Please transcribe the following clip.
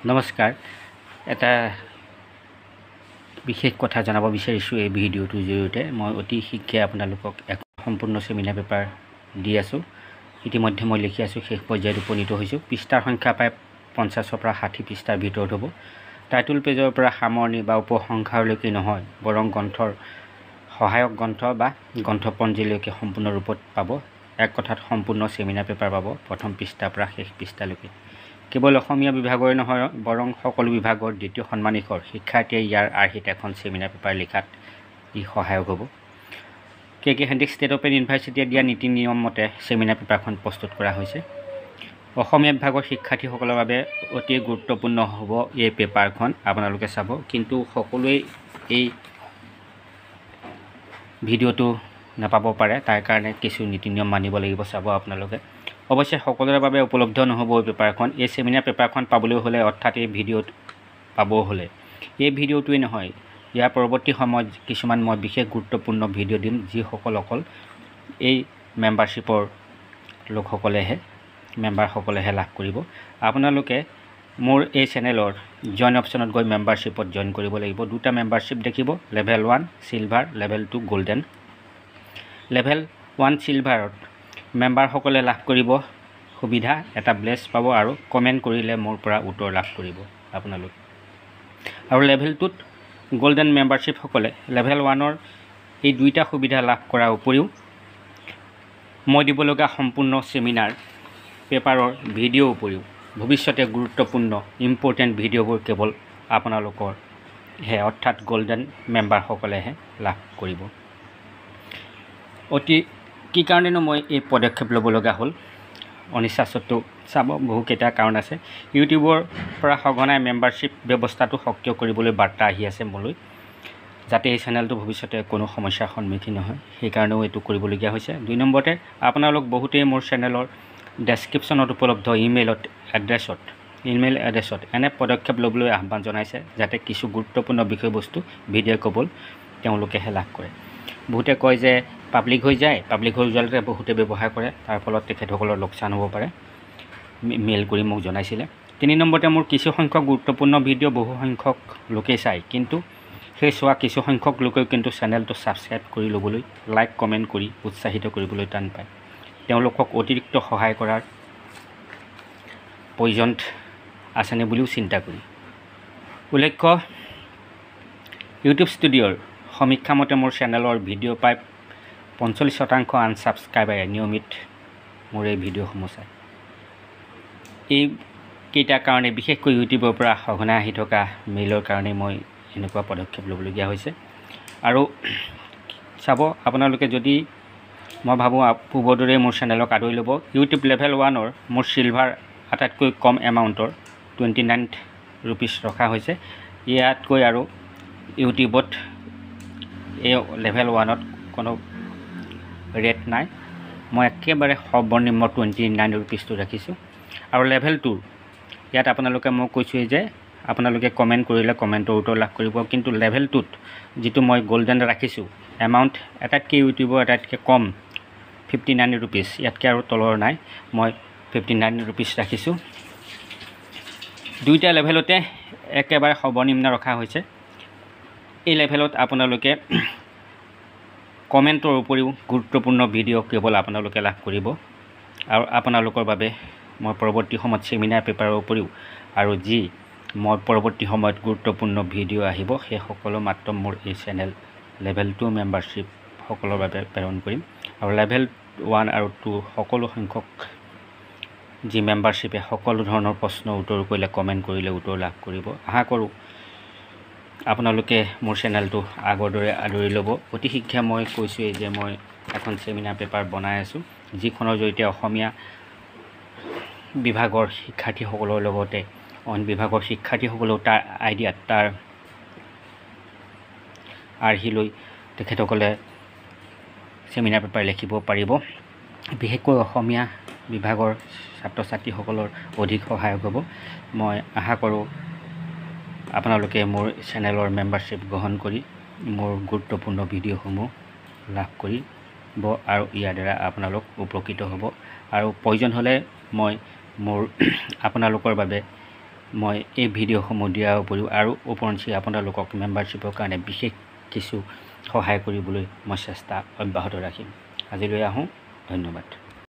নমস্কাৰ। এটা বিশেষ কথা জনাব বিচাৰিছোঁ এই ভিডিঅ'টোৰ জৰিয়তে। মই অতি শীঘ্ৰে আপোনালোকক এক সম্পূৰ্ণ চেমিনাৰ পেপাৰ দি আছোঁ। ইতিমধ্যে মই লিখি আছোঁ, শেষ পৰ্যায়ত উপনীত হৈছোঁ। পৃষ্ঠাৰ সংখ্যা প্ৰায় 50ৰ পৰা 60 পৃষ্ঠাৰ ভিতৰত হ'ব। টাইটল পেজৰ পৰা সামৰণি বা উপসংহাৰলৈকে নহয়, বৰং গ্ৰন্থৰ সহায়ক গ্ৰন্থ বা গ্ৰন্থপঞ্জীলৈকে সম্পূৰ্ণ ৰূপত পাব। এক কথাত সম্পূৰ্ণ চেমিনাৰ পেপাৰ পাব, প্ৰথম পৃষ্ঠাৰ পৰা শেষ পৃষ্ঠালৈকে। কেৱল অসমীয়া বিভাগৰে নহয়, বৰং সকলো বিভাগৰ দ্বিতীয় ষান্মাসিকৰ শিক্ষাৰ্থীয়ে ইয়াৰ আৰ্হিত এখন চেমিনাৰ পেপাৰ লিখাত ই সহায়ক হ'ব। কে হেণ্ডিক ষ্টেট অপেন ইউনিভাৰ্চিটিয়ে দিয়া নীতি নিয়ম মতে চেমিনাৰ পেপাৰখন প্ৰস্তুত কৰা হৈছে। অসমীয়া বিভাগৰ শিক্ষাৰ্থীসকলৰ বাবে অতি গুৰুত্বপূৰ্ণ হ'ব এই পেপাৰখন। আপোনালোকে চাব, কিন্তু সকলোৱে এই ভিডিঅ'টো নাপাব পাৰে, তাৰ কাৰণে কিছু নীতি নিয়ম মানিব লাগিব। চাব আপোনালোকে। অৱশ্যে সকলোৰে বাবে উপলব্ধ নহ'ব এই পেপাৰখন। এই চেমিনাৰ পেপাৰখন পাবলৈ হ'লে, অৰ্থাৎ এই ভিডিঅ'ত পাব হ'লে, এই ভিডিঅ'টোৱেই নহয়, ইয়াৰ পৰৱৰ্তী সময়ত কিছুমান মই বিশেষ গুৰুত্বপূৰ্ণ ভিডিঅ' দিম, যিসকল অকল এই মেম্বাৰশ্বিপৰ লোকসকলেহে, মেম্বাৰসকলেহে লাভ কৰিব। আপোনালোকে মোৰ এই চেনেলৰ জইন অপশ্যনত গৈ মেম্বাৰশ্বিপত জইন কৰিব লাগিব। দুটা মেম্বাৰশ্বিপ দেখিব, level 1 silver, level 2 golden. Level 1 চিলভাৰত মেম্বাৰসকলে লাভ কৰিব সুবিধা, এটা ব্লেছ পাব আৰু কমেণ্ট কৰিলে মোৰ পৰা উত্তৰ লাভ কৰিব আপোনালোক। আৰু লেভেল 2ত গোল্ডেন মেম্বাৰশ্বিপসকলে লেভেল 1ৰ এই দুইটা সুবিধা লাভ কৰাৰ উপৰিও মই দিবলগা সম্পূৰ্ণ চেমিনাৰ পেপাৰৰ ভিডিঅ'ৰ উপৰিও ভৱিষ্যতে গুৰুত্বপূৰ্ণ ইম্পৰ্টেণ্ট ভিডিঅ'বোৰ কেৱল আপোনালোকৰহে, অৰ্থাৎ গোল্ডেন মেম্বাৰসকলেহে লাভ কৰিব। কি কাৰণেনো মই এই পদক্ষেপ ল'ব লগা হ'ল? অনিচ্ছা সত্ত্বেও চাব, বহুকেইটা কাৰণ আছে। ইউটিউবৰ পৰা সঘনাই মেম্বাৰশ্বিপ ব্যৱস্থাটো সক্ৰিয় কৰিবলৈ বাৰ্তা আহি আছে মোলৈ, যাতে এই চেনেলটো ভৱিষ্যতে কোনো সমস্যাৰ সন্মুখীন নহয়, সেইকাৰণেও এইটো কৰিবলগীয়া হৈছে। 2 নম্বৰতে, আপোনালোক বহুতেই মোৰ চেনেলৰ ডেছক্ৰিপশ্যনত উপলব্ধ ইমেইল এড্ৰেছত এনে পদক্ষেপ ল'বলৈ আহ্বান জনাইছে, যাতে কিছু গুৰুত্বপূৰ্ণ বিষয়বস্তু ভিডিঅ' কেৱল তেওঁলোকেহে লাভ কৰে। বহুতে কয় যে পাব্লিক হৈ যায়, পাব্লিক হৈ যোৱালৈকে বহুতে ব্যৱহাৰ কৰে, তাৰ ফলত তেখেতসকলৰ লোকচান হ'ব পাৰে, মেইল কৰি মোক জনাইছিলে। 3 নম্বৰতে, মোৰ কিছু সংখ্যক গুৰুত্বপূৰ্ণ ভিডিঅ' বহু সংখ্যক লোকেই চায়, কিন্তু সেই চোৱা কিছু সংখ্যক লোকেও কিন্তু চেনেলটো ছাবস্ক্ৰাইব কৰি ল'বলৈ, লাইক কমেণ্ট কৰি উৎসাহিত কৰিবলৈ টান পায়। তেওঁলোকক অতিৰিক্ত সহায় কৰাৰ প্ৰয়োজন আছেনে বুলিও চিন্তা কৰি। উল্লেখ্য, ইউটিউব ষ্টুডিঅ'ৰ সমীক্ষা মতে মোৰ চেনেলৰ ভিডিঅ' প্ৰায় 45% আনছাবস্ক্ৰাইবাৰে নিয়মিত মোৰ এই ভিডিঅ'সমূহ চায়। এইকেইটাৰ কাৰণে, বিশেষকৈ ইউটিউবৰ পৰা সঘনাই আহি থকা মেইলৰ কাৰণে মই এনেকুৱা পদক্ষেপ ল'বলগীয়া হৈছে। আৰু চাব আপোনালোকে, যদি মই ভাবোঁ পূৰ্বৰ দৰেই মোৰ চেনেলক আদৰি ল'ব। ইউটিউব লেভেল 1ৰ মোৰ চিলভাৰ আটাইতকৈ কম এমাউণ্টৰ 29 ৰুপিজ ৰখা হৈছে। ইয়াতকৈ আৰু ইউটিউবত এই লেভেল 1ত কোনো ৰেট নাই, মই একেবাৰে সৰ্বনিম্ন 29 ৰুপিজটো ৰাখিছোঁ। আৰু লেভেল 2, ইয়াত আপোনালোকে মই কৈছোঁৱেই যে আপোনালোকে কমেণ্ট কৰিলে কমেণ্টৰ উত্তৰ লাভ কৰিব, কিন্তু লেভেল 2ত যিটো মই গোল্ডেন ৰাখিছোঁ এমাউণ্ট, আটাইতকৈ ইউটিউবৰ আটাইতকৈ কম 59 ৰুপিজ, ইয়াতকৈ আৰু তলৰ নাই, মই 59 ৰুপিজ ৰাখিছোঁ। দুইটা লেভেলতে একেবাৰে সৰ্বনিম্ন ৰখা হৈছে। এই লেভেলত আপোনালোকে কমেণ্টৰ উপৰিও গুৰুত্বপূৰ্ণ ভিডিঅ' কেৱল আপোনালোকে লাভ কৰিব। আৰু আপোনালোকৰ বাবে মই পৰৱৰ্তী সময়ত চেমিনাৰ পেপাৰৰ উপৰিও আৰু যি মই পৰৱৰ্তী সময়ত গুৰুত্বপূৰ্ণ ভিডিঅ' আহিব, সেই সকলো মাত্ৰ মোৰ এই চেনেল লেভেল 2 মেম্বাৰশ্বিপসকলৰ বাবে প্ৰেৰণ কৰিম। আৰু লেভেল 1 আৰু 2 সকলো সংখ্যক যি মেম্বাৰশ্বিপে সকলো ধৰণৰ প্ৰশ্নৰ উত্তৰ কৰিলে, কমেণ্ট কৰিলে উত্তৰ লাভ কৰিব। আশা কৰোঁ আপোনালোকে মোৰ চেনেলটো আগৰ দৰে আদৰি ল'ব। অতি শীঘ্ৰে মই কৈছোঁৱেই যে মই এখন চেমিনাৰ পেপাৰ বনাই আছোঁ, যিখনৰ জৰিয়তে অসমীয়া বিভাগৰ শিক্ষাৰ্থীসকলৰ লগতে অইন বিভাগৰ শিক্ষাৰ্থীসকলেও তাৰ আইডিয়াত, তাৰ আৰ্হি লৈ তেখেতসকলে চেমিনাৰ পেপাৰ লিখিব পাৰিব। বিশেষকৈ অসমীয়া বিভাগৰ ছাত্ৰ ছাত্ৰীসকলৰ অধিক সহায়ক হ'ব। মই আশা কৰোঁ আপোনালোকে মোৰ চেনেলৰ মেম্বাৰশ্বিপ গ্ৰহণ কৰি মোৰ গুৰুত্বপূৰ্ণ ভিডিঅ'সমূহ লাভ কৰিব আৰু ইয়াৰ দ্বাৰা আপোনালোক উপকৃত হ'ব। আৰু প্ৰয়োজন হ'লে মই মোৰ আপোনালোকৰ বাবে মই এই ভিডিঅ'সমূহ দিয়াৰ উপৰিও আৰু ওপৰঞ্চি আপোনালোকক মেম্বাৰশ্বিপৰ কাৰণে বিশেষ কিছু সহায় কৰিবলৈ মই চেষ্টা অব্যাহত ৰাখিম। আজিলৈ আহোঁ, ধন্যবাদ।